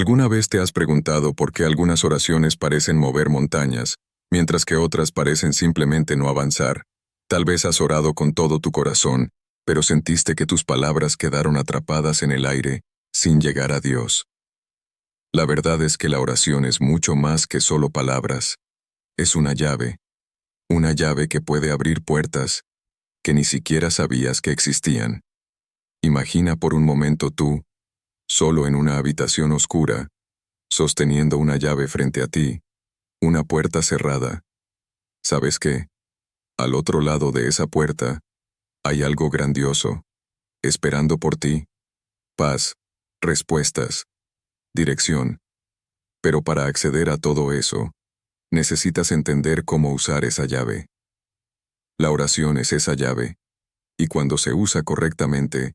¿Alguna vez te has preguntado por qué algunas oraciones parecen mover montañas, mientras que otras parecen simplemente no avanzar? Tal vez has orado con todo tu corazón, pero sentiste que tus palabras quedaron atrapadas en el aire, sin llegar a Dios. La verdad es que la oración es mucho más que solo palabras. Es una llave que puede abrir puertas que ni siquiera sabías que existían. Imagina por un momento tú, solo en una habitación oscura, sosteniendo una llave frente a ti, una puerta cerrada. ¿Sabes qué? Al otro lado de esa puerta, hay algo grandioso, esperando por ti. Paz, respuestas, dirección. Pero para acceder a todo eso, necesitas entender cómo usar esa llave. La oración es esa llave, y cuando se usa correctamente,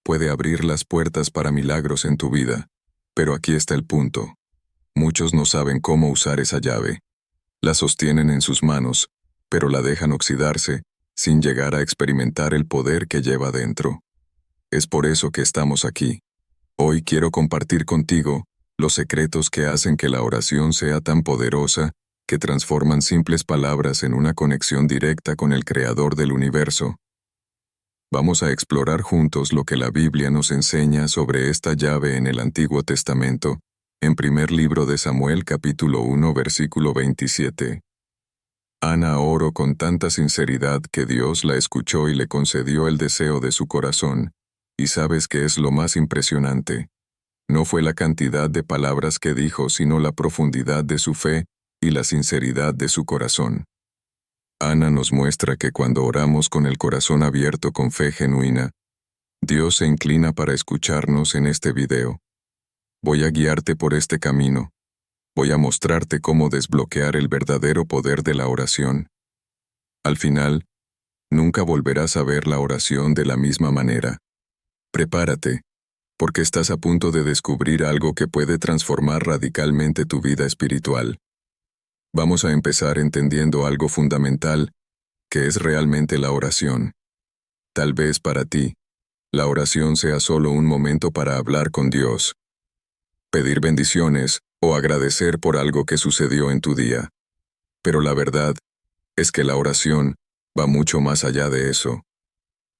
puede abrir las puertas para milagros en tu vida. Pero aquí está el punto. Muchos no saben cómo usar esa llave. La sostienen en sus manos, pero la dejan oxidarse, sin llegar a experimentar el poder que lleva dentro. Es por eso que estamos aquí. Hoy quiero compartir contigo los secretos que hacen que la oración sea tan poderosa, que transforman simples palabras en una conexión directa con el Creador del universo. Vamos a explorar juntos lo que la Biblia nos enseña sobre esta llave en el Antiguo Testamento, en primer libro de Samuel capítulo 1 versículo 27. Ana oró con tanta sinceridad que Dios la escuchó y le concedió el deseo de su corazón. ¿Y sabes qué es lo más impresionante? No fue la cantidad de palabras que dijo, sino la profundidad de su fe y la sinceridad de su corazón. Ana nos muestra que cuando oramos con el corazón abierto con fe genuina, Dios se inclina para escucharnos en este video. Voy a guiarte por este camino. Voy a mostrarte cómo desbloquear el verdadero poder de la oración. Al final, nunca volverás a ver la oración de la misma manera. Prepárate, porque estás a punto de descubrir algo que puede transformar radicalmente tu vida espiritual. Vamos a empezar entendiendo algo fundamental, que es realmente la oración. Tal vez para ti, la oración sea solo un momento para hablar con Dios, pedir bendiciones o agradecer por algo que sucedió en tu día. Pero la verdad es que la oración va mucho más allá de eso.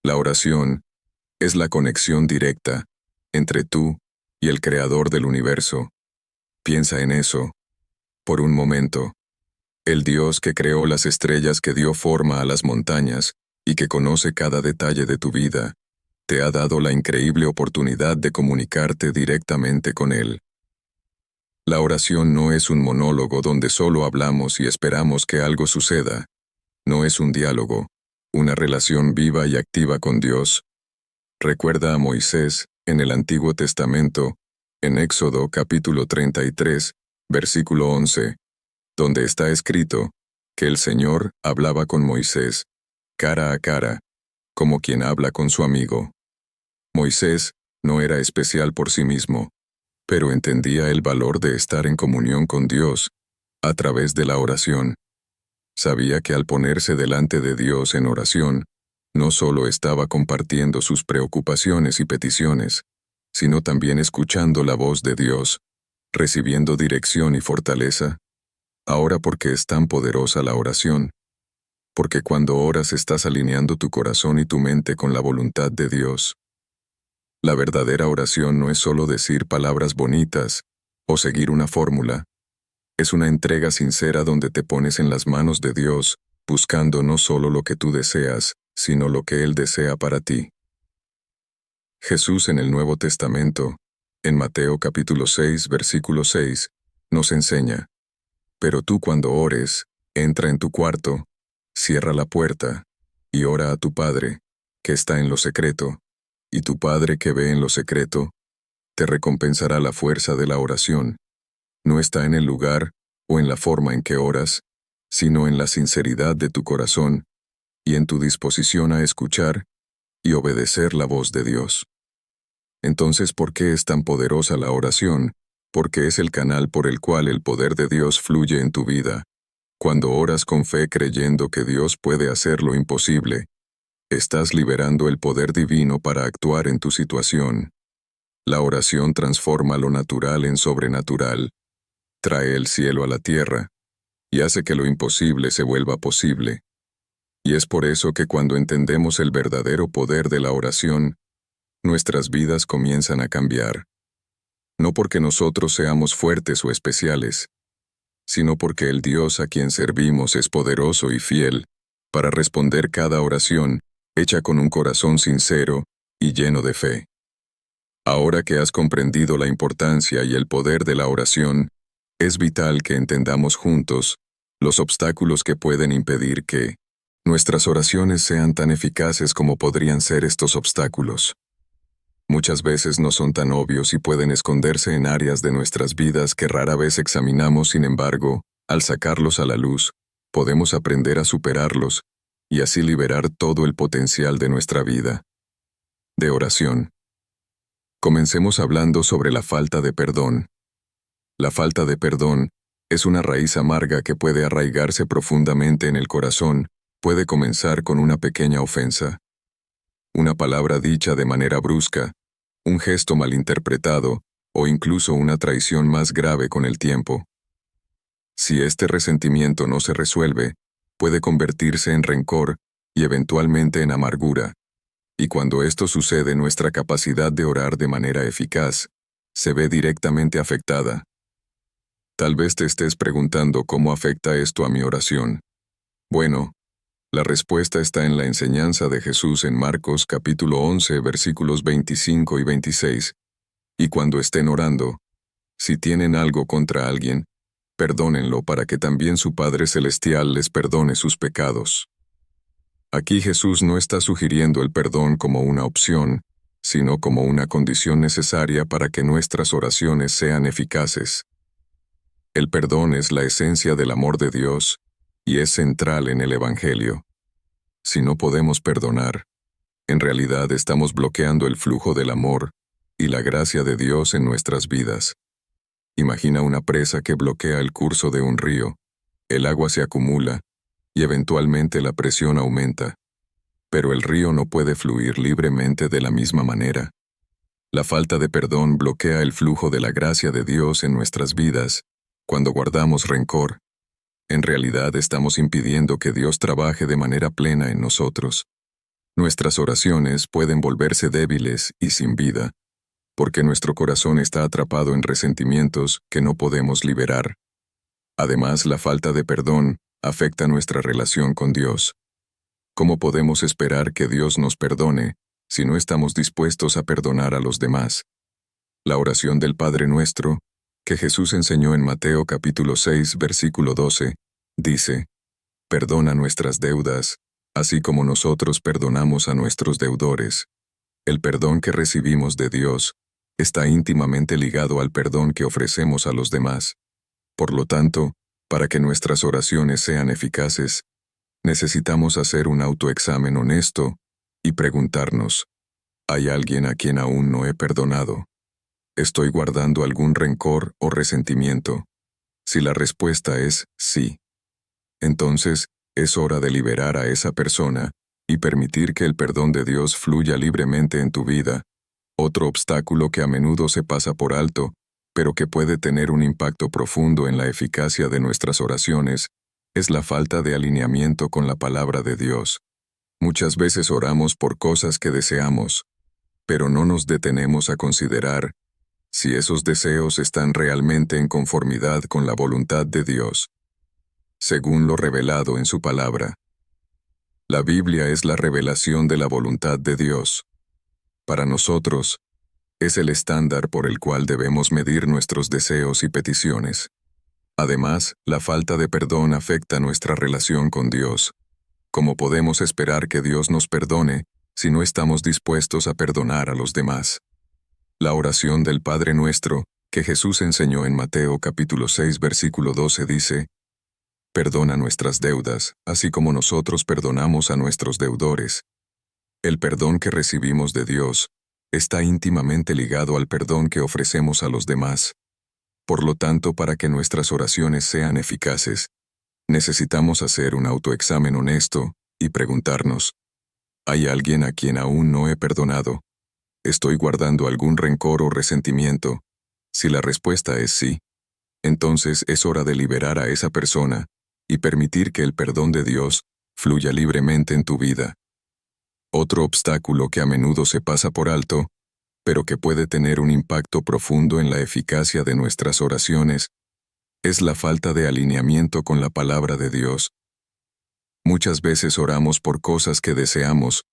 La oración es la conexión directa entre tú y el Creador del universo. Piensa en eso, por un momento. El Dios que creó las estrellas, que dio forma a las montañas y que conoce cada detalle de tu vida, te ha dado la increíble oportunidad de comunicarte directamente con Él. La oración no es un monólogo donde solo hablamos y esperamos que algo suceda. No es un diálogo, una relación viva y activa con Dios. Recuerda a Moisés, en el Antiguo Testamento, en Éxodo capítulo 33, versículo 11, donde está escrito que el Señor hablaba con Moisés, cara a cara, como quien habla con su amigo. Moisés no era especial por sí mismo, pero entendía el valor de estar en comunión con Dios a través de la oración. Sabía que al ponerse delante de Dios en oración, no solo estaba compartiendo sus preocupaciones y peticiones, sino también escuchando la voz de Dios, recibiendo dirección y fortaleza. Ahora, ¿por qué es tan poderosa la oración? Porque cuando oras estás alineando tu corazón y tu mente con la voluntad de Dios. La verdadera oración no es solo decir palabras bonitas o seguir una fórmula. Es una entrega sincera donde te pones en las manos de Dios, buscando no solo lo que tú deseas, sino lo que Él desea para ti. Jesús en el Nuevo Testamento, en Mateo capítulo 6, versículo 6, nos enseña: pero tú cuando ores, entra en tu cuarto, cierra la puerta, y ora a tu Padre, que está en lo secreto, y tu Padre que ve en lo secreto, te recompensará. La fuerza de la oración no está en el lugar o en la forma en que oras, sino en la sinceridad de tu corazón y en tu disposición a escuchar y obedecer la voz de Dios. Entonces, ¿por qué es tan poderosa la oración? Porque es el canal por el cual el poder de Dios fluye en tu vida. Cuando oras con fe creyendo que Dios puede hacer lo imposible, estás liberando el poder divino para actuar en tu situación. La oración transforma lo natural en sobrenatural, trae el cielo a la tierra, y hace que lo imposible se vuelva posible. Y es por eso que cuando entendemos el verdadero poder de la oración, nuestras vidas comienzan a cambiar. No porque nosotros seamos fuertes o especiales, sino porque el Dios a quien servimos es poderoso y fiel para responder cada oración hecha con un corazón sincero y lleno de fe. Ahora que has comprendido la importancia y el poder de la oración, es vital que entendamos juntos los obstáculos que pueden impedir que nuestras oraciones sean tan eficaces como podrían ser estos obstáculos. Muchas veces no son tan obvios y pueden esconderse en áreas de nuestras vidas que rara vez examinamos. Sin embargo, al sacarlos a la luz, podemos aprender a superarlos y así liberar todo el potencial de nuestra vida. De oración. Comencemos hablando sobre la falta de perdón. La falta de perdón es una raíz amarga que puede arraigarse profundamente en el corazón. Puede comenzar con una pequeña ofensa, una palabra dicha de manera brusca, un gesto malinterpretado o incluso una traición más grave con el tiempo. Si este resentimiento no se resuelve, puede convertirse en rencor y eventualmente en amargura. Y cuando esto sucede, nuestra capacidad de orar de manera eficaz se ve directamente afectada. Tal vez te estés preguntando cómo afecta esto a mi oración. Bueno, la respuesta está en la enseñanza de Jesús en Marcos capítulo 11 versículos 25 y 26. Y cuando estén orando, si tienen algo contra alguien, perdónenlo para que también su Padre Celestial les perdone sus pecados. Aquí Jesús no está sugiriendo el perdón como una opción, sino como una condición necesaria para que nuestras oraciones sean eficaces. El perdón es la esencia del amor de Dios, y es central en el Evangelio. Si no podemos perdonar, en realidad estamos bloqueando el flujo del amor y la gracia de Dios en nuestras vidas. Imagina una presa que bloquea el curso de un río. El agua se acumula y eventualmente la presión aumenta. Pero el río no puede fluir libremente de la misma manera. La falta de perdón bloquea el flujo de la gracia de Dios en nuestras vidas. Cuando guardamos rencor, en realidad estamos impidiendo que Dios trabaje de manera plena en nosotros. Nuestras oraciones pueden volverse débiles y sin vida, porque nuestro corazón está atrapado en resentimientos que no podemos liberar. Además, la falta de perdón afecta nuestra relación con Dios. ¿Cómo podemos esperar que Dios nos perdone si no estamos dispuestos a perdonar a los demás? La oración del Padre Nuestro, que Jesús enseñó en Mateo capítulo 6 versículo 12, dice: «Perdona nuestras deudas, así como nosotros perdonamos a nuestros deudores». El perdón que recibimos de Dios está íntimamente ligado al perdón que ofrecemos a los demás. Por lo tanto, para que nuestras oraciones sean eficaces, necesitamos hacer un autoexamen honesto y preguntarnos: ¿hay alguien a quien aún no he perdonado? ¿Estoy guardando algún rencor o resentimiento? Si la respuesta es sí, entonces es hora de liberar a esa persona y permitir que el perdón de Dios fluya libremente en tu vida. Otro obstáculo que a menudo se pasa por alto, pero que puede tener un impacto profundo en la eficacia de nuestras oraciones, es la falta de alineamiento con la palabra de Dios. Muchas veces oramos por cosas que deseamos, pero no nos detenemos a considerar si esos deseos están realmente en conformidad con la voluntad de Dios, según lo revelado en su palabra. La Biblia es la revelación de la voluntad de Dios. Para nosotros, es el estándar por el cual debemos medir nuestros deseos y peticiones. Además, la falta de perdón afecta nuestra relación con Dios. ¿Cómo podemos esperar que Dios nos perdone si no estamos dispuestos a perdonar a los demás? La oración del Padre Nuestro, que Jesús enseñó en Mateo capítulo 6 versículo 12 dice: «Perdona nuestras deudas, así como nosotros perdonamos a nuestros deudores». El perdón que recibimos de Dios está íntimamente ligado al perdón que ofrecemos a los demás. Por lo tanto, para que nuestras oraciones sean eficaces, necesitamos hacer un autoexamen honesto y preguntarnos: ¿hay alguien a quien aún no he perdonado? ¿Estoy guardando algún rencor o resentimiento? Si la respuesta es sí, entonces es hora de liberar a esa persona y permitir que el perdón de Dios fluya libremente en tu vida. Otro obstáculo que a menudo se pasa por alto, pero que puede tener un impacto profundo en la eficacia de nuestras oraciones, es la falta de alineamiento con la palabra de Dios. Muchas veces oramos por cosas que deseamos,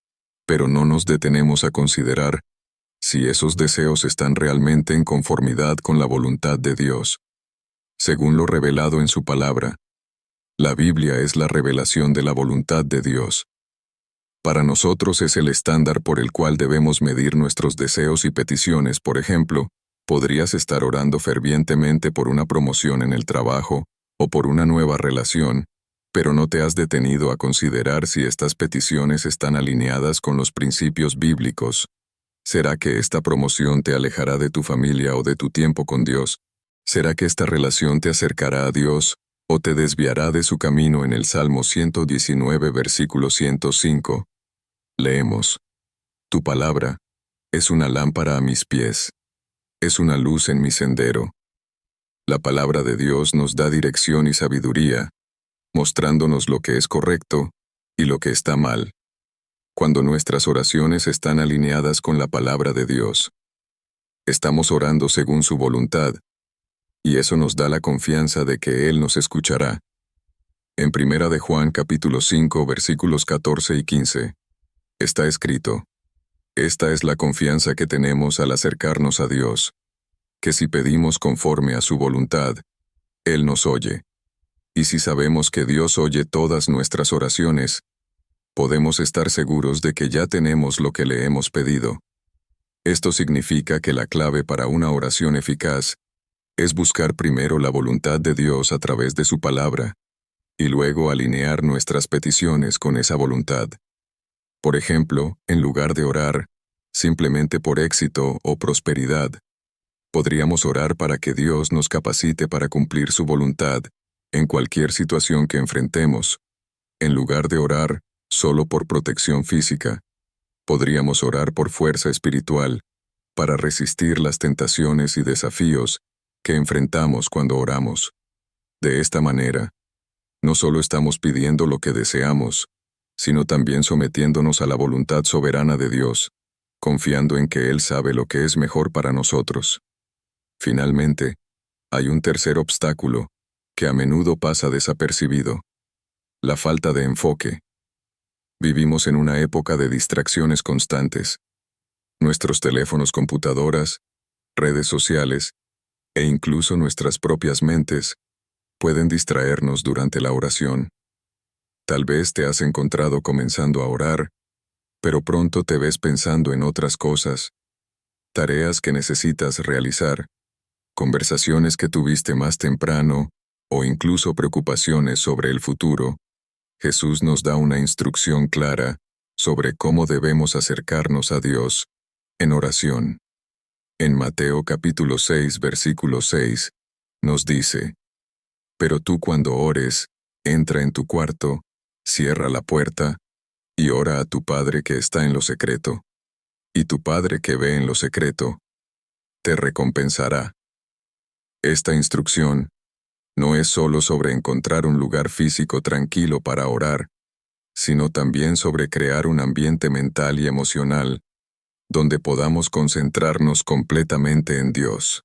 pero no nos detenemos a considerar si esos deseos están realmente en conformidad con la voluntad de Dios. Según lo revelado en su palabra, la Biblia es la revelación de la voluntad de Dios. Para nosotros es el estándar por el cual debemos medir nuestros deseos y peticiones. Por ejemplo, podrías estar orando fervientemente por una promoción en el trabajo o por una nueva relación, pero no te has detenido a considerar si estas peticiones están alineadas con los principios bíblicos. ¿Será que esta promoción te alejará de tu familia o de tu tiempo con Dios? ¿Será que esta relación te acercará a Dios o te desviará de su camino? En el Salmo 119, versículo 105. Leemos: Tu palabra es una lámpara a mis pies, es una luz en mi sendero. La palabra de Dios nos da dirección y sabiduría, mostrándonos lo que es correcto y lo que está mal. Cuando nuestras oraciones están alineadas con la palabra de Dios, estamos orando según su voluntad, y eso nos da la confianza de que Él nos escuchará. En 1 de Juan capítulo 5 versículos 14 y 15, está escrito: Esta es la confianza que tenemos al acercarnos a Dios, que si pedimos conforme a su voluntad, Él nos oye. Y si sabemos que Dios oye todas nuestras oraciones, podemos estar seguros de que ya tenemos lo que le hemos pedido. Esto significa que la clave para una oración eficaz es buscar primero la voluntad de Dios a través de su palabra, y luego alinear nuestras peticiones con esa voluntad. Por ejemplo, en lugar de orar simplemente por éxito o prosperidad, podríamos orar para que Dios nos capacite para cumplir su voluntad en cualquier situación que enfrentemos. En lugar de orar solo por protección física, podríamos orar por fuerza espiritual para resistir las tentaciones y desafíos que enfrentamos cuando oramos. De esta manera, no solo estamos pidiendo lo que deseamos, sino también sometiéndonos a la voluntad soberana de Dios, confiando en que Él sabe lo que es mejor para nosotros. Finalmente, hay un tercer obstáculo que a menudo pasa desapercibido: la falta de enfoque. Vivimos en una época de distracciones constantes. Nuestros teléfonos, computadoras, redes sociales e incluso nuestras propias mentes pueden distraernos durante la oración. Tal vez te has encontrado comenzando a orar, pero pronto te ves pensando en otras cosas, tareas que necesitas realizar, conversaciones que tuviste más temprano, o incluso preocupaciones sobre el futuro. Jesús nos da una instrucción clara sobre cómo debemos acercarnos a Dios en oración. En Mateo capítulo 6, versículo 6, nos dice: Pero tú cuando ores, entra en tu cuarto, cierra la puerta, y ora a tu Padre que está en lo secreto. Y tu Padre que ve en lo secreto, te recompensará. Esta instrucción no es solo sobre encontrar un lugar físico tranquilo para orar, sino también sobre crear un ambiente mental y emocional donde podamos concentrarnos completamente en Dios.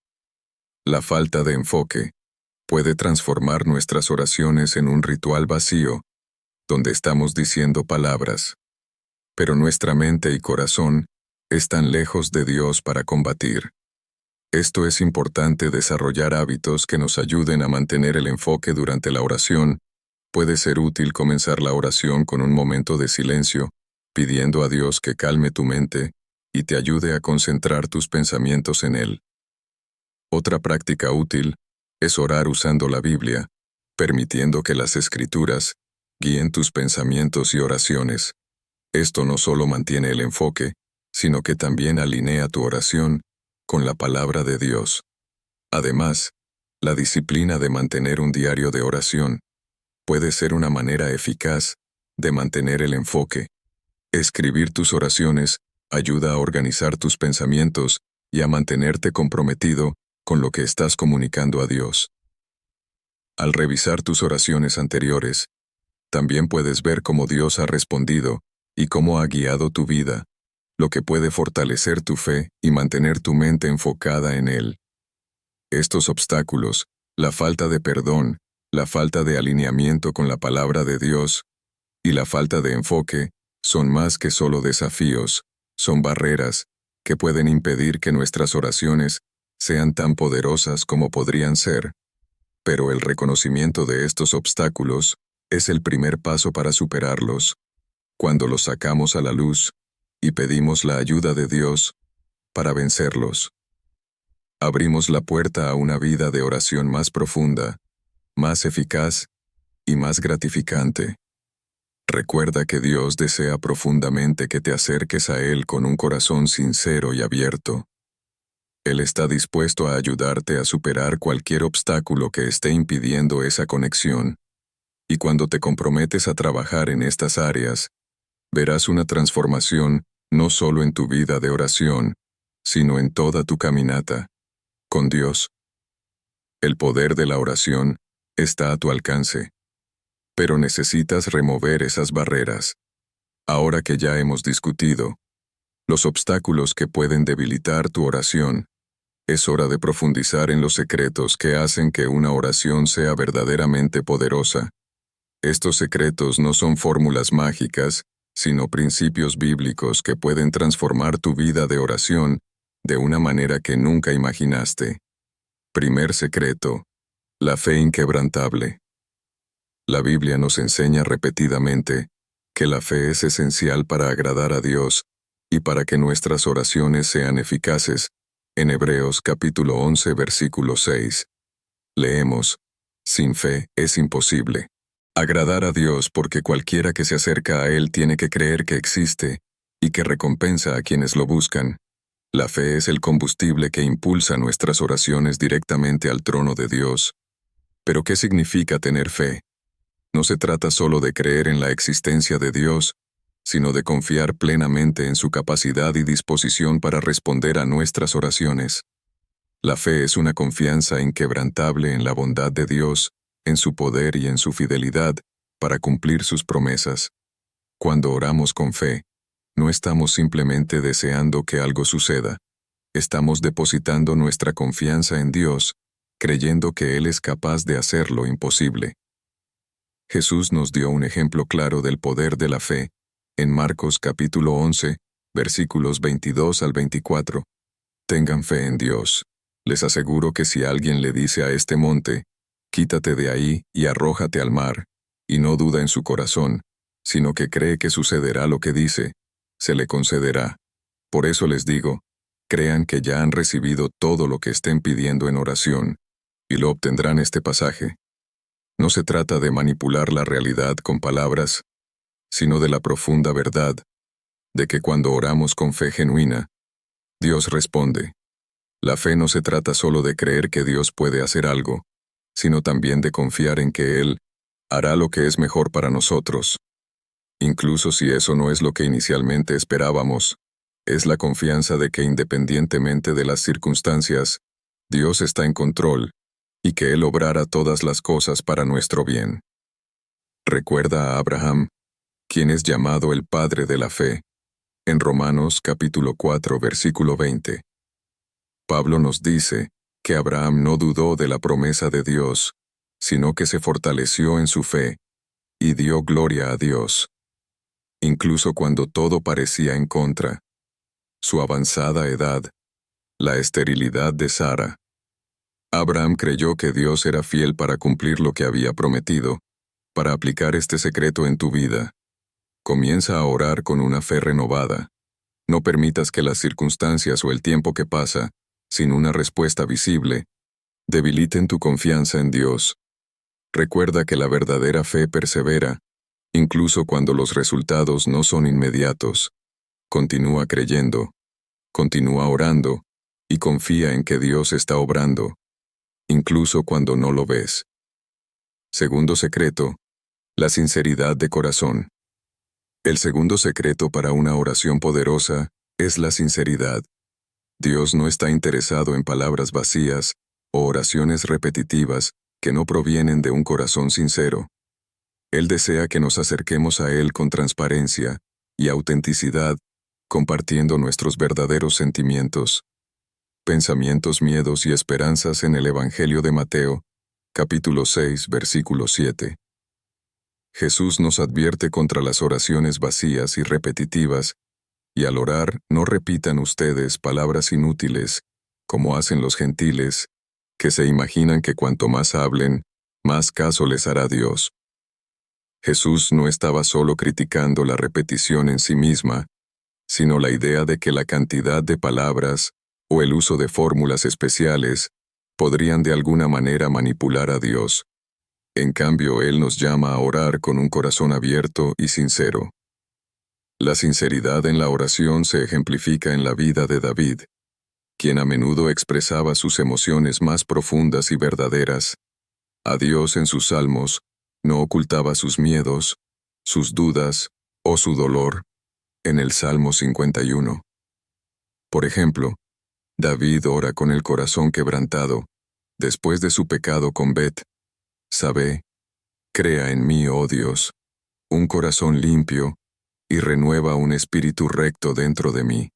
La falta de enfoque puede transformar nuestras oraciones en un ritual vacío, donde estamos diciendo palabras, pero nuestra mente y corazón están lejos de Dios para combatir. Esto es importante: desarrollar hábitos que nos ayuden a mantener el enfoque durante la oración. Puede ser útil comenzar la oración con un momento de silencio, pidiendo a Dios que calme tu mente y te ayude a concentrar tus pensamientos en Él. Otra práctica útil es orar usando la Biblia, permitiendo que las Escrituras guíen tus pensamientos y oraciones. Esto no solo mantiene el enfoque, sino que también alinea tu oración con la palabra de Dios. Además, la disciplina de mantener un diario de oración puede ser una manera eficaz de mantener el enfoque. Escribir tus oraciones Ayuda a organizar tus pensamientos y a mantenerte comprometido con lo que estás comunicando a Dios. Al revisar tus oraciones anteriores, también puedes ver cómo Dios ha respondido y cómo ha guiado tu vida, lo que puede fortalecer tu fe y mantener tu mente enfocada en Él. Estos obstáculos, la falta de perdón, la falta de alineamiento con la palabra de Dios y la falta de enfoque, son más que solo desafíos, son barreras que pueden impedir que nuestras oraciones sean tan poderosas como podrían ser. Pero el reconocimiento de estos obstáculos es el primer paso para superarlos. Cuando los sacamos a la luz y pedimos la ayuda de Dios para vencerlos, abrimos la puerta a una vida de oración más profunda, más eficaz y más gratificante. Recuerda que Dios desea profundamente que te acerques a Él con un corazón sincero y abierto. Él está dispuesto a ayudarte a superar cualquier obstáculo que esté impidiendo esa conexión. Y cuando te comprometes a trabajar en estas áreas, verás una transformación no solo en tu vida de oración, sino en toda tu caminata con Dios. El poder de la oración está a tu alcance. Pero necesitas remover esas barreras. Ahora que ya hemos discutido los obstáculos que pueden debilitar tu oración, es hora de profundizar en los secretos que hacen que una oración sea verdaderamente poderosa. Estos secretos no son fórmulas mágicas, sino principios bíblicos que pueden transformar tu vida de oración de una manera que nunca imaginaste. Primer secreto: la fe inquebrantable. La Biblia nos enseña repetidamente que la fe es esencial para agradar a Dios y para que nuestras oraciones sean eficaces. En Hebreos capítulo 11 versículo 6. Leemos: sin fe es imposible agradar a Dios, porque cualquiera que se acerca a Él tiene que creer que existe y que recompensa a quienes lo buscan. La fe es el combustible que impulsa nuestras oraciones directamente al trono de Dios. ¿Pero qué significa tener fe? No se trata solo de creer en la existencia de Dios, sino de confiar plenamente en su capacidad y disposición para responder a nuestras oraciones. La fe es una confianza inquebrantable en la bondad de Dios, en su poder y en su fidelidad para cumplir sus promesas. Cuando oramos con fe, no estamos simplemente deseando que algo suceda. Estamos depositando nuestra confianza en Dios, creyendo que Él es capaz de hacer lo imposible. Jesús nos dio un ejemplo claro del poder de la fe, en Marcos capítulo 11, versículos 22 al 24. Tengan fe en Dios. Les aseguro que si alguien le dice a este monte, quítate de ahí y arrójate al mar, y no duda en su corazón, sino que cree que sucederá lo que dice, se le concederá. Por eso les digo, crean que ya han recibido todo lo que estén pidiendo en oración, y lo obtendrán. Este pasaje no se trata de manipular la realidad con palabras, sino de la profunda verdad, de que cuando oramos con fe genuina, Dios responde. La fe no se trata solo de creer que Dios puede hacer algo, sino también de confiar en que Él hará lo que es mejor para nosotros. Incluso si eso no es lo que inicialmente esperábamos, es la confianza de que independientemente de las circunstancias, Dios está en control, y que Él obrará todas las cosas para nuestro bien. Recuerda a Abraham, quien es llamado el padre de la fe, en Romanos capítulo 4 versículo 20. Pablo nos dice que Abraham no dudó de la promesa de Dios, sino que se fortaleció en su fe y dio gloria a Dios. Incluso cuando todo parecía en contra, su avanzada edad, la esterilidad de Sara, Abraham creyó que Dios era fiel para cumplir lo que había prometido. Para aplicar este secreto en tu vida, comienza a orar con una fe renovada. No permitas que las circunstancias o el tiempo que pasa, sin una respuesta visible, debiliten tu confianza en Dios. Recuerda que la verdadera fe persevera, incluso cuando los resultados no son inmediatos. Continúa creyendo, continúa orando, y confía en que Dios está obrando, incluso cuando no lo ves. Segundo secreto: la sinceridad de corazón. El segundo secreto para una oración poderosa es la sinceridad. Dios no está interesado en palabras vacías o oraciones repetitivas que no provienen de un corazón sincero. Él desea que nos acerquemos a Él con transparencia y autenticidad, compartiendo nuestros verdaderos sentimientos, pensamientos, miedos y esperanzas en el Evangelio de Mateo, capítulo 6, versículo 7. Jesús nos advierte contra las oraciones vacías y repetitivas, y al orar no repitan ustedes palabras inútiles, como hacen los gentiles, que se imaginan que cuanto más hablen, más caso les hará Dios. Jesús no estaba solo criticando la repetición en sí misma, sino la idea de que la cantidad de palabras o el uso de fórmulas especiales podrían de alguna manera manipular a Dios. En cambio, Él nos llama a orar con un corazón abierto y sincero. La sinceridad en la oración se ejemplifica en la vida de David, quien a menudo expresaba sus emociones más profundas y verdaderas. A Dios en sus salmos, no ocultaba sus miedos, sus dudas o su dolor. En el Salmo 51. Por ejemplo, David ora con el corazón quebrantado, después de su pecado con Bet-Sabé. Crea en mí, oh Dios, un corazón limpio, y renueva un espíritu recto dentro de mí.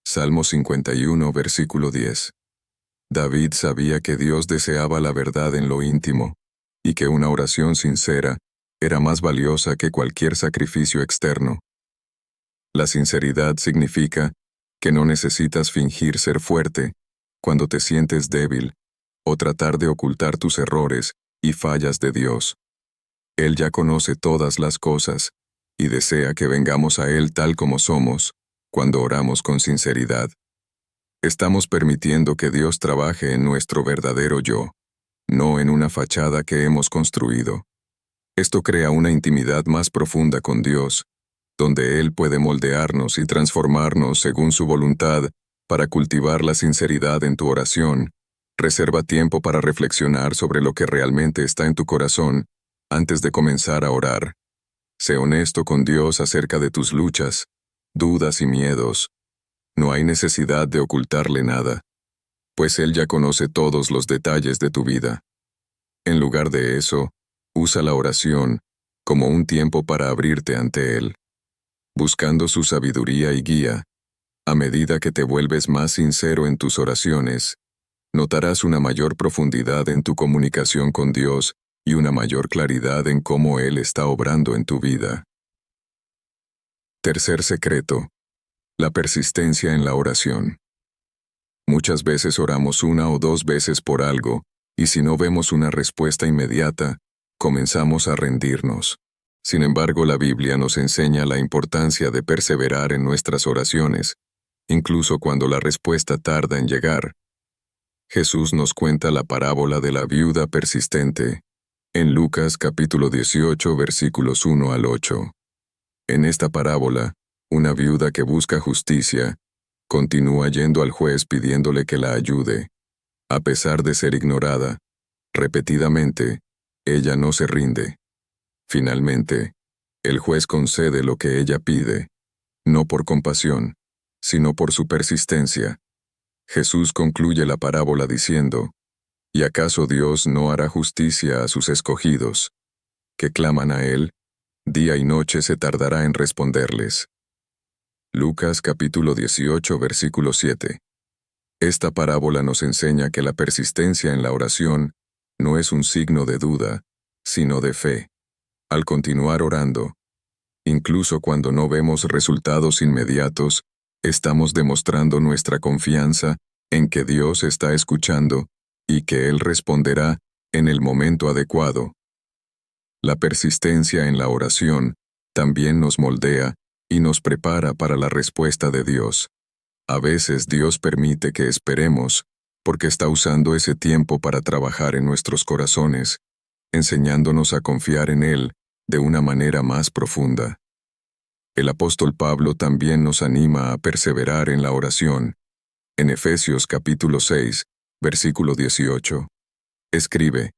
Salmo 51, versículo 10. David sabía que Dios deseaba la verdad en lo íntimo, y que una oración sincera era más valiosa que cualquier sacrificio externo. La sinceridad significa que no necesitas fingir ser fuerte cuando te sientes débil, o tratar de ocultar tus errores y fallas de Dios. Él ya conoce todas las cosas, y desea que vengamos a Él tal como somos, cuando oramos con sinceridad. Estamos permitiendo que Dios trabaje en nuestro verdadero yo, no en una fachada que hemos construido. Esto crea una intimidad más profunda con Dios, donde Él puede moldearnos y transformarnos según su voluntad. Para cultivar la sinceridad en tu oración, reserva tiempo para reflexionar sobre lo que realmente está en tu corazón antes de comenzar a orar. Sé honesto con Dios acerca de tus luchas, dudas y miedos. No hay necesidad de ocultarle nada, pues Él ya conoce todos los detalles de tu vida. En lugar de eso, usa la oración como un tiempo para abrirte ante Él, buscando su sabiduría y guía. A medida que te vuelves más sincero en tus oraciones, notarás una mayor profundidad en tu comunicación con Dios y una mayor claridad en cómo Él está obrando en tu vida. Tercer secreto: la persistencia en la oración. Muchas veces oramos una o dos veces por algo, y si no vemos una respuesta inmediata, comenzamos a rendirnos. Sin embargo, la Biblia nos enseña la importancia de perseverar en nuestras oraciones, incluso cuando la respuesta tarda en llegar. Jesús nos cuenta la parábola de la viuda persistente, en Lucas capítulo 18, versículos 1 al 8. En esta parábola, una viuda que busca justicia, continúa yendo al juez pidiéndole que la ayude. A pesar de ser ignorada, repetidamente, ella no se rinde. Finalmente, el juez concede lo que ella pide, no por compasión, sino por su persistencia. Jesús concluye la parábola diciendo: ¿Y acaso Dios no hará justicia a sus escogidos, que claman a Él? Día y noche se tardará en responderles. Lucas capítulo 18, versículo 7. Esta parábola nos enseña que la persistencia en la oración no es un signo de duda, sino de fe. Al continuar orando, incluso cuando no vemos resultados inmediatos, estamos demostrando nuestra confianza en que Dios está escuchando y que Él responderá en el momento adecuado. La persistencia en la oración también nos moldea y nos prepara para la respuesta de Dios. A veces Dios permite que esperemos, porque está usando ese tiempo para trabajar en nuestros corazones, enseñándonos a confiar en Él de una manera más profunda. El apóstol Pablo también nos anima a perseverar en la oración. En Efesios capítulo 6, versículo 18. Escribe: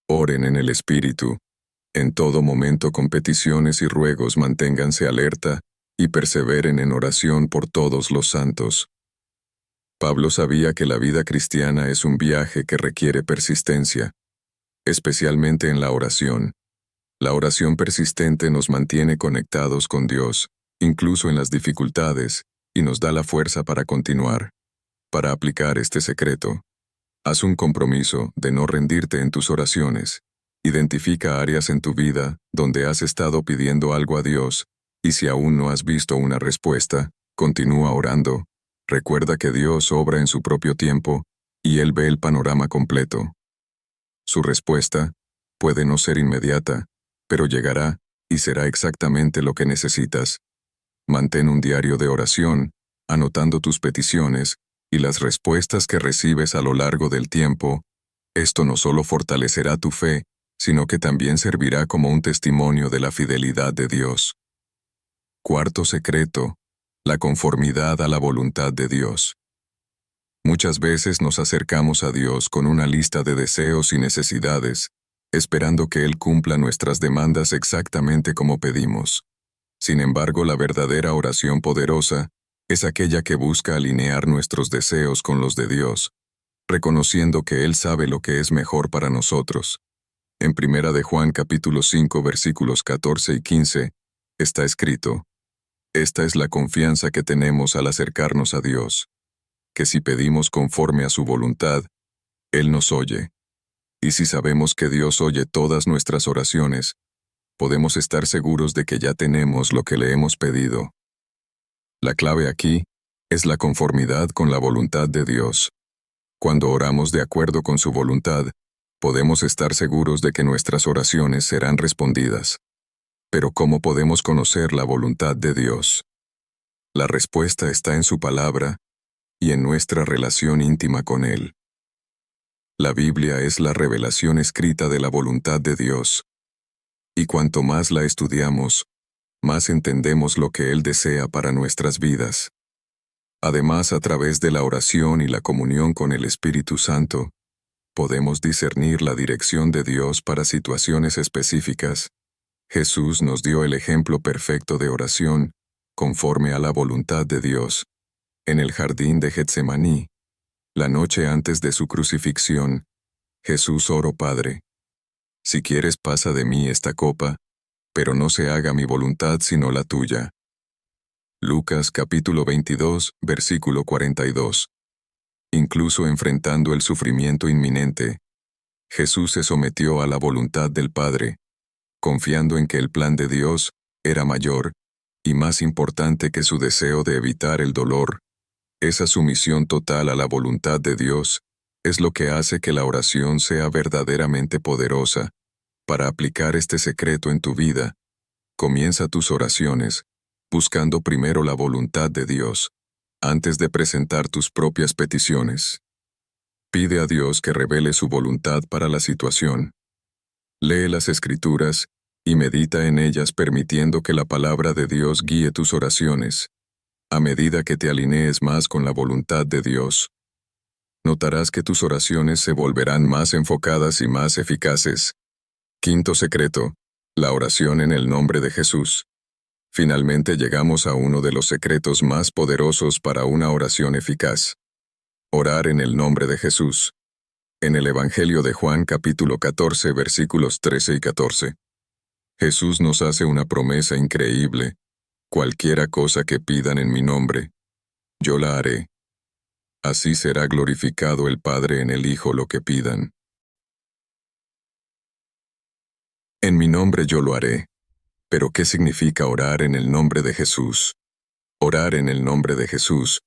Oren en el Espíritu. En todo momento con peticiones y ruegos manténganse alerta y perseveren en oración por todos los santos. Pablo sabía que la vida cristiana es un viaje que requiere persistencia, especialmente en la oración. La oración persistente nos mantiene conectados con Dios, incluso en las dificultades, y nos da la fuerza para continuar. Para aplicar este secreto, haz un compromiso de no rendirte en tus oraciones. Identifica áreas en tu vida donde has estado pidiendo algo a Dios, y si aún no has visto una respuesta, continúa orando. Recuerda que Dios obra en su propio tiempo, y Él ve el panorama completo. Su respuesta puede no ser inmediata, pero llegará, y será exactamente lo que necesitas. Mantén un diario de oración, anotando tus peticiones, y las respuestas que recibes a lo largo del tiempo. Esto no solo fortalecerá tu fe, sino que también servirá como un testimonio de la fidelidad de Dios. Cuarto secreto: la conformidad a la voluntad de Dios. Muchas veces nos acercamos a Dios con una lista de deseos y necesidades, esperando que Él cumpla nuestras demandas exactamente como pedimos. Sin embargo, la verdadera oración poderosa es aquella que busca alinear nuestros deseos con los de Dios, reconociendo que Él sabe lo que es mejor para nosotros. En 1 de Juan capítulo 5 versículos 14 y 15, está escrito: Esta es la confianza que tenemos al acercarnos a Dios, que si pedimos conforme a su voluntad, Él nos oye. Y si sabemos que Dios oye todas nuestras oraciones, podemos estar seguros de que ya tenemos lo que le hemos pedido. La clave aquí es la conformidad con la voluntad de Dios. Cuando oramos de acuerdo con su voluntad, podemos estar seguros de que nuestras oraciones serán respondidas. Pero ¿cómo podemos conocer la voluntad de Dios? La respuesta está en su palabra y en nuestra relación íntima con Él. La Biblia es la revelación escrita de la voluntad de Dios. Y cuanto más la estudiamos, más entendemos lo que Él desea para nuestras vidas. Además, a través de la oración y la comunión con el Espíritu Santo, podemos discernir la dirección de Dios para situaciones específicas. Jesús nos dio el ejemplo perfecto de oración, conforme a la voluntad de Dios. En el jardín de Getsemaní, la noche antes de su crucifixión, Jesús oró: Padre, si quieres pasa de mí esta copa, pero no se haga mi voluntad sino la tuya. Lucas capítulo 22, versículo 42. Incluso enfrentando el sufrimiento inminente, Jesús se sometió a la voluntad del Padre, confiando en que el plan de Dios era mayor y más importante que su deseo de evitar el dolor. Esa sumisión total a la voluntad de Dios es lo que hace que la oración sea verdaderamente poderosa. Para aplicar este secreto en tu vida, comienza tus oraciones buscando primero la voluntad de Dios, antes de presentar tus propias peticiones. Pide a Dios que revele su voluntad para la situación. Lee las Escrituras y medita en ellas, permitiendo que la palabra de Dios guíe tus oraciones. A medida que te alinees más con la voluntad de Dios, notarás que tus oraciones se volverán más enfocadas y más eficaces. Quinto secreto: la oración en el nombre de Jesús. Finalmente llegamos a uno de los secretos más poderosos para una oración eficaz: orar en el nombre de Jesús. En el Evangelio de Juan capítulo 14 versículos 13 y 14, Jesús nos hace una promesa increíble: cualquiera cosa que pidan en mi nombre, yo la haré. Así será glorificado el Padre en el Hijo lo que pidan. En mi nombre yo lo haré. Pero ¿qué significa orar en el nombre de Jesús? Orar en el nombre de Jesús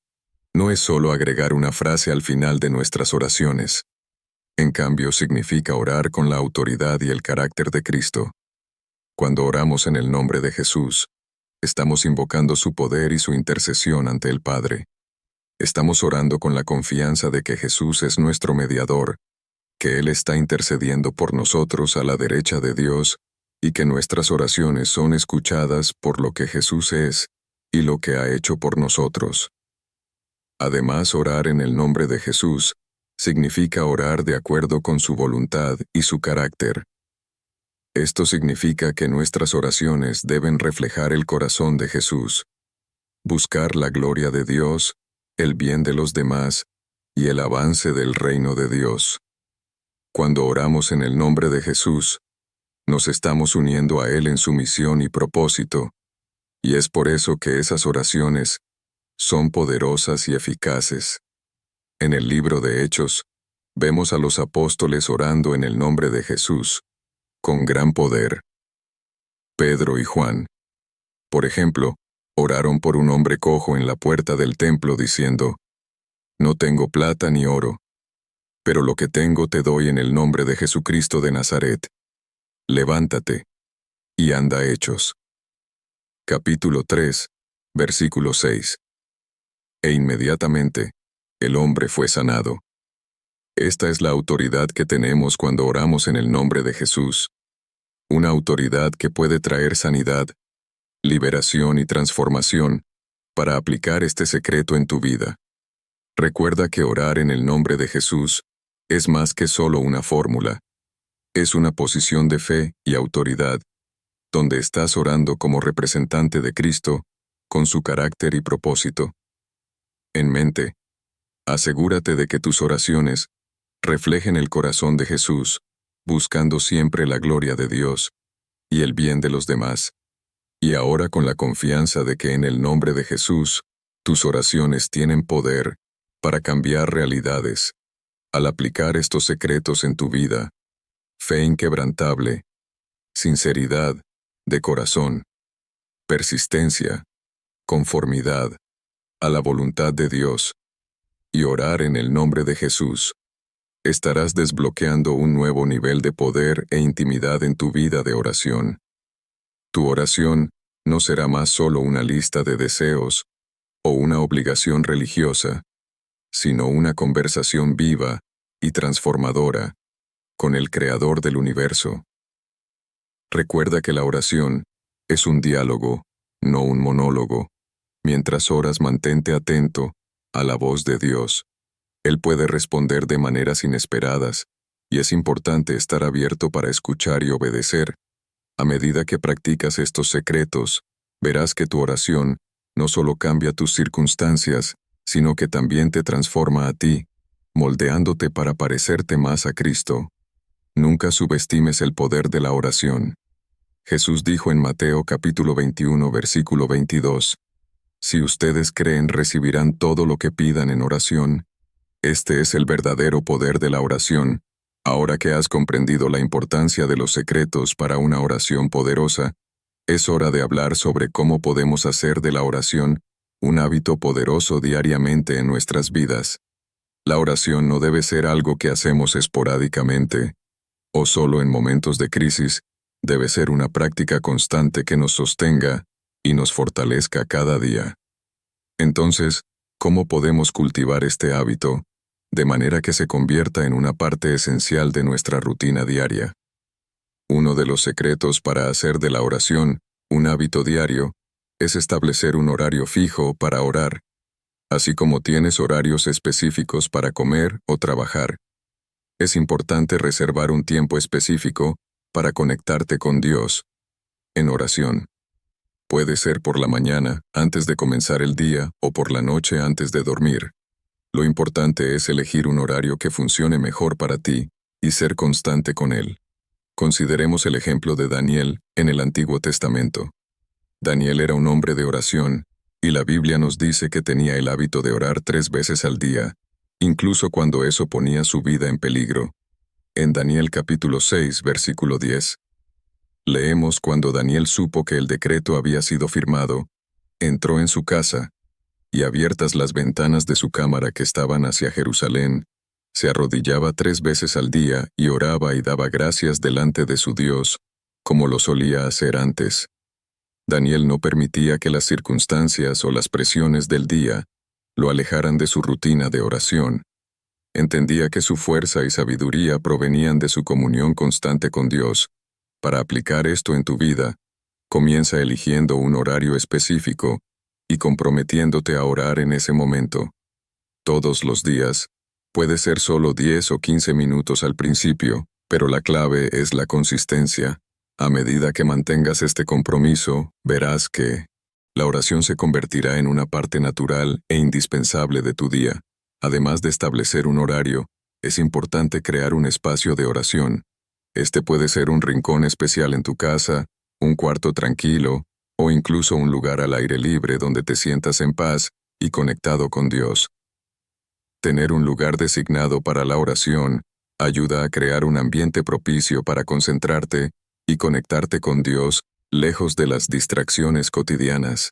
no es solo agregar una frase al final de nuestras oraciones. En cambio, significa orar con la autoridad y el carácter de Cristo. Cuando oramos en el nombre de Jesús, estamos invocando su poder y su intercesión ante el Padre. Estamos orando con la confianza de que Jesús es nuestro mediador, que Él está intercediendo por nosotros a la derecha de Dios, y que nuestras oraciones son escuchadas por lo que Jesús es y lo que ha hecho por nosotros. Además, orar en el nombre de Jesús significa orar de acuerdo con su voluntad y su carácter. Esto significa que nuestras oraciones deben reflejar el corazón de Jesús, buscar la gloria de Dios, el bien de los demás y el avance del reino de Dios. Cuando oramos en el nombre de Jesús, nos estamos uniendo a Él en su misión y propósito, y es por eso que esas oraciones son poderosas y eficaces. En el libro de Hechos, vemos a los apóstoles orando en el nombre de Jesús, con gran poder. Pedro y Juan, por ejemplo, oraron por un hombre cojo en la puerta del templo diciendo, «No tengo plata ni oro, pero lo que tengo te doy en el nombre de Jesucristo de Nazaret. Levántate y anda». Hechos. Capítulo 3, versículo 6. E inmediatamente, el hombre fue sanado. Esta es la autoridad que tenemos cuando oramos en el nombre de Jesús. Una autoridad que puede traer sanidad, liberación y transformación para aplicar este secreto en tu vida. Recuerda que orar en el nombre de Jesús es más que solo una fórmula. Es una posición de fe y autoridad, donde estás orando como representante de Cristo, con su carácter y propósito. En mente, asegúrate de que tus oraciones reflejen el corazón de Jesús, buscando siempre la gloria de Dios y el bien de los demás. Y ahora con la confianza de que en el nombre de Jesús, tus oraciones tienen poder para cambiar realidades. Al aplicar estos secretos en tu vida, fe inquebrantable, sinceridad de corazón, persistencia, conformidad a la voluntad de Dios, y orar en el nombre de Jesús, estarás desbloqueando un nuevo nivel de poder e intimidad en tu vida de oración. Tu oración no será más solo una lista de deseos o una obligación religiosa, sino una conversación viva y transformadora con el Creador del universo. Recuerda que la oración es un diálogo, no un monólogo. Mientras oras, mantente atento a la voz de Dios. Él puede responder de maneras inesperadas, y es importante estar abierto para escuchar y obedecer. A medida que practicas estos secretos, verás que tu oración no solo cambia tus circunstancias, sino que también te transforma a ti, moldeándote para parecerte más a Cristo. Nunca subestimes el poder de la oración. Jesús dijo en Mateo capítulo 21, versículo 22, «Si ustedes creen, recibirán todo lo que pidan en oración». Este es el verdadero poder de la oración. Ahora que has comprendido la importancia de los secretos para una oración poderosa, es hora de hablar sobre cómo podemos hacer de la oración un hábito poderoso diariamente en nuestras vidas. La oración no debe ser algo que hacemos esporádicamente o solo en momentos de crisis. Debe ser una práctica constante que nos sostenga y nos fortalezca cada día. Entonces, ¿cómo podemos cultivar este hábito de manera que se convierta en una parte esencial de nuestra rutina diaria? Uno de los secretos para hacer de la oración un hábito diario es establecer un horario fijo para orar, así como tienes horarios específicos para comer o trabajar. Es importante reservar un tiempo específico para conectarte con Dios en oración. Puede ser por la mañana, antes de comenzar el día, o por la noche antes de dormir. Lo importante es elegir un horario que funcione mejor para ti y ser constante con él. Consideremos el ejemplo de Daniel en el Antiguo Testamento. Daniel era un hombre de oración, y la Biblia nos dice que tenía el hábito de orar 3 veces al día, incluso cuando eso ponía su vida en peligro. En Daniel capítulo 6, versículo 10, leemos: cuando Daniel supo que el decreto había sido firmado, entró en su casa, y abiertas las ventanas de su cámara que estaban hacia Jerusalén, se arrodillaba 3 veces al día y oraba y daba gracias delante de su Dios, como lo solía hacer antes. Daniel no permitía que las circunstancias o las presiones del día lo alejaran de su rutina de oración. Entendía que su fuerza y sabiduría provenían de su comunión constante con Dios. Para aplicar esto en tu vida, comienza eligiendo un horario específico y comprometiéndote a orar en ese momento. Todos los días. Puede ser solo 10 o 15 minutos al principio, pero la clave es la consistencia. A medida que mantengas este compromiso, verás que La oración se convertirá en una parte natural e indispensable de tu día. Además de establecer un horario, es importante crear un espacio de oración. Este puede ser un rincón especial en tu casa, un cuarto tranquilo, o incluso un lugar al aire libre donde te sientas en paz y conectado con Dios. Tener un lugar designado para la oración ayuda a crear un ambiente propicio para concentrarte y conectarte con Dios, lejos de las distracciones cotidianas.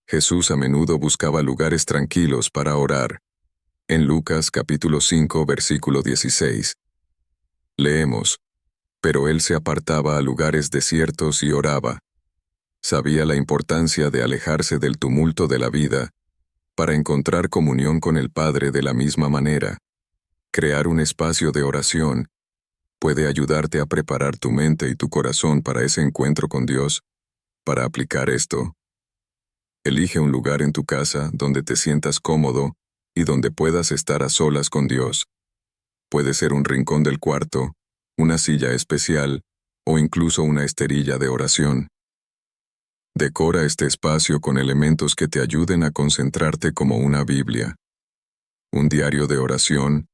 Jesús a menudo buscaba lugares tranquilos para orar. En Lucas capítulo 5 versículo 16. Leemos: pero él se apartaba a lugares desiertos y oraba. Sabía la importancia de alejarse del tumulto de la vida, para encontrar comunión con el Padre de la misma manera. Crear un espacio de oración puede ayudarte a preparar tu mente y tu corazón para ese encuentro con Dios. Para aplicar esto, elige un lugar en tu casa donde te sientas cómodo y donde puedas estar a solas con Dios. Puede ser un rincón del cuarto, una silla especial o incluso una esterilla de oración. Decora este espacio con elementos que te ayuden a concentrarte, como una Biblia, un diario de oración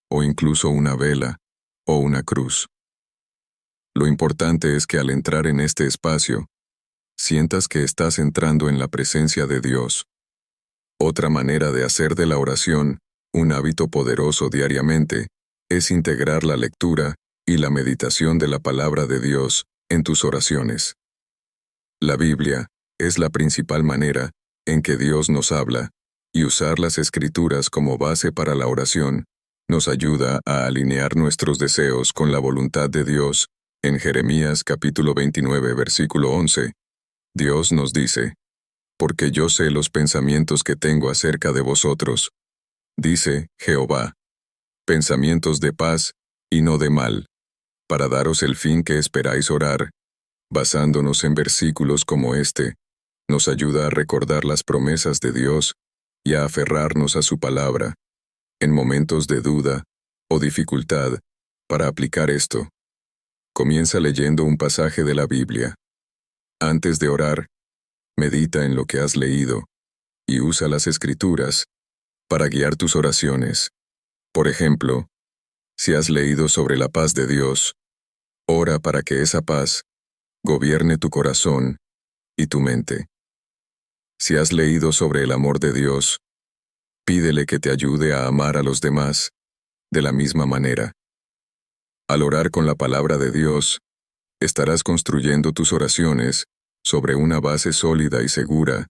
o incluso una vela o una cruz. Lo importante es que al entrar en este espacio, sientas que estás entrando en la presencia de Dios. Otra manera de hacer de la oración un hábito poderoso diariamente es integrar la lectura y la meditación de la palabra de Dios en tus oraciones. La Biblia es la principal manera en que Dios nos habla, y usar las Escrituras como base para la oración nos ayuda a alinear nuestros deseos con la voluntad de Dios. En Jeremías capítulo 29 versículo 11, Dios nos dice: porque yo sé los pensamientos que tengo acerca de vosotros, dice Jehová, pensamientos de paz y no de mal, para daros el fin que esperáis orar. Basándonos en versículos como este, nos ayuda a recordar las promesas de Dios y a aferrarnos a su palabra, en momentos de duda o dificultad. Para aplicar esto, comienza leyendo un pasaje de la Biblia. Antes de orar, medita en lo que has leído y usa las Escrituras para guiar tus oraciones. Por ejemplo, si has leído sobre la paz de Dios, ora para que esa paz gobierne tu corazón y tu mente. Si has leído sobre el amor de Dios, pídele que te ayude a amar a los demás de la misma manera. Al orar con la palabra de Dios, estarás construyendo tus oraciones sobre una base sólida y segura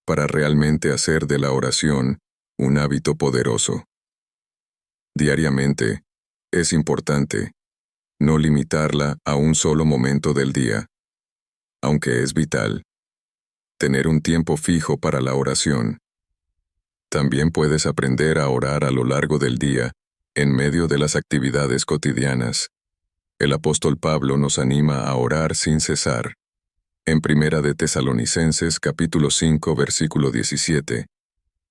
para realmente hacer de la oración un hábito poderoso. Diariamente, es importante no limitarla a un solo momento del día. Aunque es vital tener un tiempo fijo para la oración, también puedes aprender a orar a lo largo del día, en medio de las actividades cotidianas. El apóstol Pablo nos anima a orar sin cesar. En Primera de Tesalonicenses capítulo 5 versículo 17,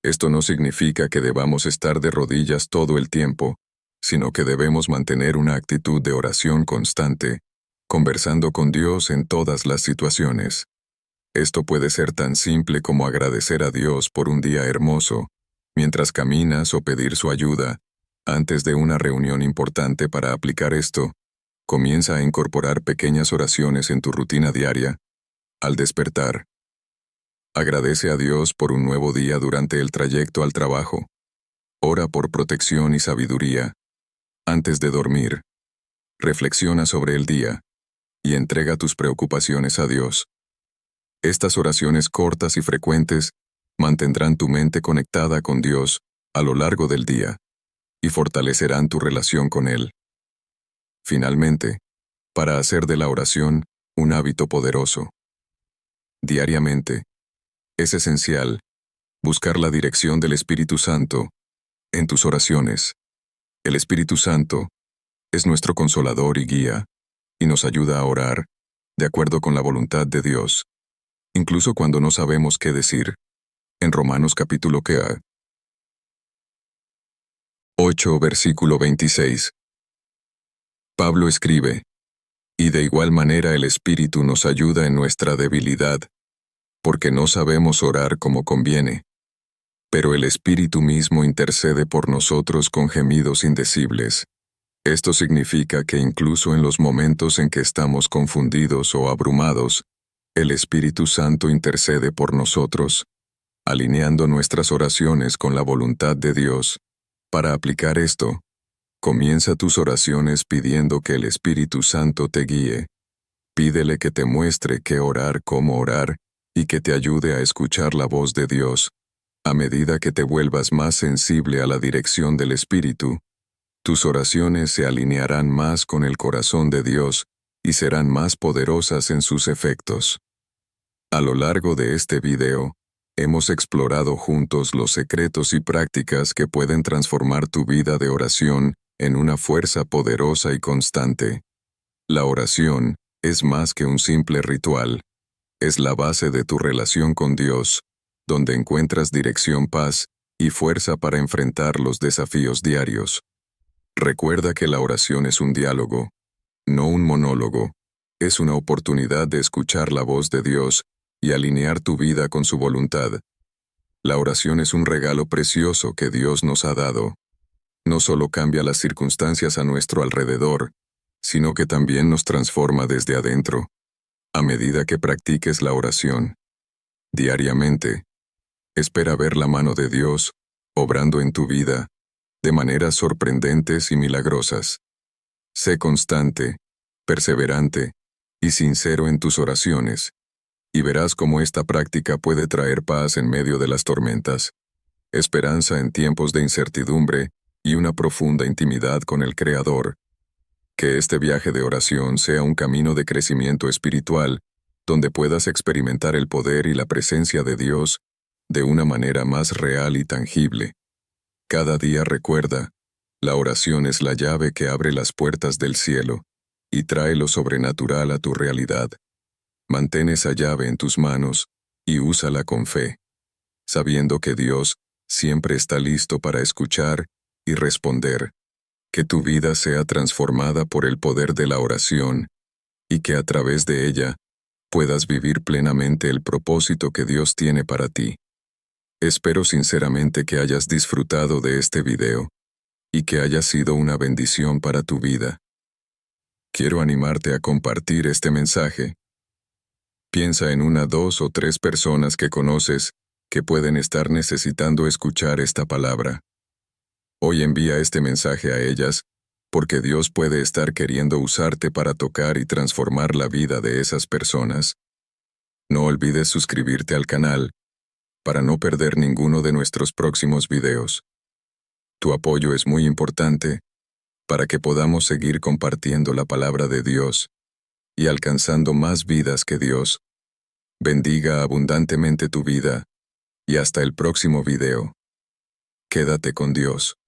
esto no significa que debamos estar de rodillas todo el tiempo, sino que debemos mantener una actitud de oración constante, conversando con Dios en todas las situaciones. Esto puede ser tan simple como agradecer a Dios por un día hermoso, mientras caminas, o pedir su ayuda antes de una reunión importante. Para aplicar esto, comienza a incorporar pequeñas oraciones en tu rutina diaria. Al despertar, agradece a Dios por un nuevo día durante el trayecto al trabajo. Ora por protección y sabiduría. Antes de dormir, reflexiona sobre el día y entrega tus preocupaciones a Dios. Estas oraciones cortas y frecuentes mantendrán tu mente conectada con Dios a lo largo del día y fortalecerán tu relación con Él. Finalmente, para hacer de la oración un hábito poderoso, diariamente, es esencial buscar la dirección del Espíritu Santo en tus oraciones. El Espíritu Santo es nuestro consolador y guía, y nos ayuda a orar de acuerdo con la voluntad de Dios, incluso cuando no sabemos qué decir. En Romanos capítulo 8 versículo 26. Pablo escribe: y de igual manera el Espíritu nos ayuda en nuestra debilidad, porque no sabemos orar como conviene. Pero el Espíritu mismo intercede por nosotros con gemidos indecibles. Esto significa que incluso en los momentos en que estamos confundidos o abrumados, el Espíritu Santo intercede por nosotros, alineando nuestras oraciones con la voluntad de Dios. Para aplicar esto, comienza tus oraciones pidiendo que el Espíritu Santo te guíe. Pídele que te muestre qué orar, cómo orar, y que te ayude a escuchar la voz de Dios. A medida que te vuelvas más sensible a la dirección del Espíritu, tus oraciones se alinearán más con el corazón de Dios y serán más poderosas en sus efectos. A lo largo de este video, hemos explorado juntos los secretos y prácticas que pueden transformar tu vida de oración en una fuerza poderosa y constante. La oración es más que un simple ritual. Es la base de tu relación con Dios, donde encuentras dirección, paz y fuerza para enfrentar los desafíos diarios. Recuerda que la oración es un diálogo, no un monólogo. Es una oportunidad de escuchar la voz de Dios y alinear tu vida con su voluntad. La oración es un regalo precioso que Dios nos ha dado. No solo cambia las circunstancias a nuestro alrededor, sino que también nos transforma desde adentro. A medida que practiques la oración diariamente, espera ver la mano de Dios obrando en tu vida de maneras sorprendentes y milagrosas. Sé constante, perseverante y sincero en tus oraciones, y verás cómo esta práctica puede traer paz en medio de las tormentas, esperanza en tiempos de incertidumbre y una profunda intimidad con el Creador. Que este viaje de oración sea un camino de crecimiento espiritual, donde puedas experimentar el poder y la presencia de Dios de una manera más real y tangible. Cada día recuerda, la oración es la llave que abre las puertas del cielo y trae lo sobrenatural a tu realidad. Mantén esa llave en tus manos y úsala con fe, sabiendo que Dios siempre está listo para escuchar y responder. Que tu vida sea transformada por el poder de la oración y que a través de ella puedas vivir plenamente el propósito que Dios tiene para ti. Espero sinceramente que hayas disfrutado de este video y que haya sido una bendición para tu vida. Quiero animarte a compartir este mensaje. Piensa en 1, 2 o 3 personas que conoces que pueden estar necesitando escuchar esta palabra. Hoy envía este mensaje a ellas, porque Dios puede estar queriendo usarte para tocar y transformar la vida de esas personas. No olvides suscribirte al canal, para no perder ninguno de nuestros próximos videos. Tu apoyo es muy importante, para que podamos seguir compartiendo la palabra de Dios y alcanzando más vidas que Dios. Bendiga abundantemente tu vida, y hasta el próximo video. Quédate con Dios.